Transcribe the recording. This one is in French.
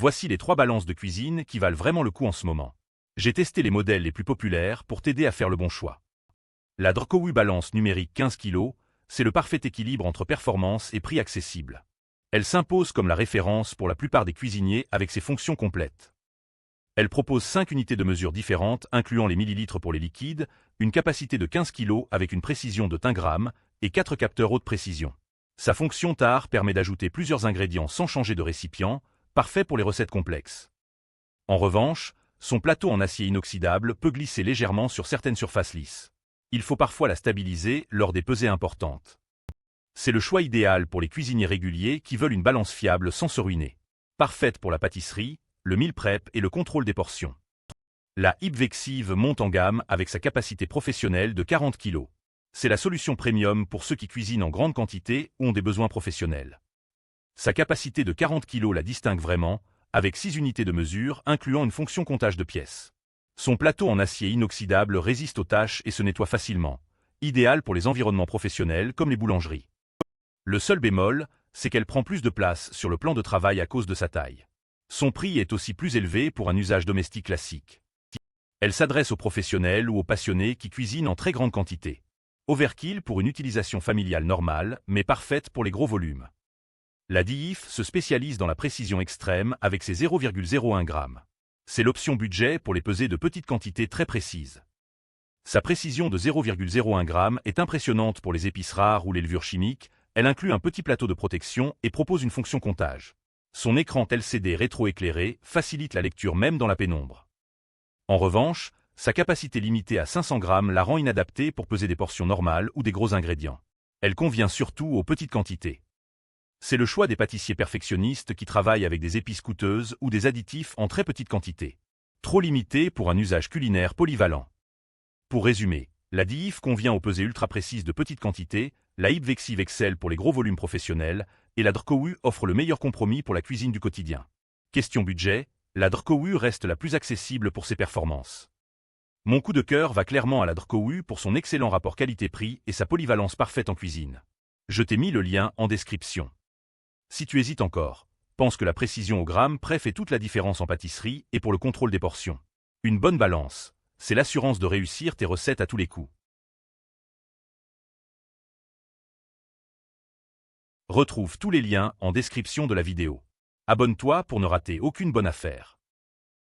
Voici les 3 balances de cuisine qui valent vraiment le coup en ce moment. J'ai testé les modèles les plus populaires pour t'aider à faire le bon choix. La Drkowu balance numérique 15 kg, c'est le parfait équilibre entre performance et prix accessible. Elle s'impose comme la référence pour la plupart des cuisiniers avec ses fonctions complètes. Elle propose 5 unités de mesure différentes incluant les millilitres pour les liquides, une capacité de 15 kg avec une précision de 1 g et 4 capteurs haute précision. Sa fonction TAR permet d'ajouter plusieurs ingrédients sans changer de récipient, parfait pour les recettes complexes. En revanche, son plateau en acier inoxydable peut glisser légèrement sur certaines surfaces lisses. Il faut parfois la stabiliser lors des pesées importantes. C'est le choix idéal pour les cuisiniers réguliers qui veulent une balance fiable sans se ruiner. Parfaite pour la pâtisserie, le meal prep et le contrôle des portions. La Hipvexive monte en gamme avec sa capacité professionnelle de 40 kg. C'est la solution premium pour ceux qui cuisinent en grande quantité ou ont des besoins professionnels. Sa capacité de 40 kg la distingue vraiment, avec 6 unités de mesure incluant une fonction comptage de pièces. Son plateau en acier inoxydable résiste aux taches et se nettoie facilement, idéal pour les environnements professionnels comme les boulangeries. Le seul bémol, c'est qu'elle prend plus de place sur le plan de travail à cause de sa taille. Son prix est aussi plus élevé pour un usage domestique classique. Elle s'adresse aux professionnels ou aux passionnés qui cuisinent en très grande quantité. Overkill pour une utilisation familiale normale, mais parfaite pour les gros volumes. La DIF se spécialise dans la précision extrême avec ses 0,01 g. C'est l'option budget pour les pesées de petites quantités très précises. Sa précision de 0,01 g est impressionnante pour les épices rares ou les levures chimiques, elle inclut un petit plateau de protection et propose une fonction comptage. Son écran LCD rétroéclairé facilite la lecture même dans la pénombre. En revanche, sa capacité limitée à 500 g la rend inadaptée pour peser des portions normales ou des gros ingrédients. Elle convient surtout aux petites quantités. C'est le choix des pâtissiers perfectionnistes qui travaillent avec des épices coûteuses ou des additifs en très petite quantité. Trop limité pour un usage culinaire polyvalent. Pour résumer, la DIF convient aux pesées ultra précises de petites quantités, la Hipvexive excelle pour les gros volumes professionnels, et la Drkowu offre le meilleur compromis pour la cuisine du quotidien. Question budget, la Drkowu reste la plus accessible pour ses performances. Mon coup de cœur va clairement à la Drkowu pour son excellent rapport qualité-prix et sa polyvalence parfaite en cuisine. Je t'ai mis le lien en description. Si tu hésites encore, pense que la précision au gramme près fait toute la différence en pâtisserie et pour le contrôle des portions. Une bonne balance, c'est l'assurance de réussir tes recettes à tous les coups. Retrouve tous les liens en description de la vidéo. Abonne-toi pour ne rater aucune bonne affaire.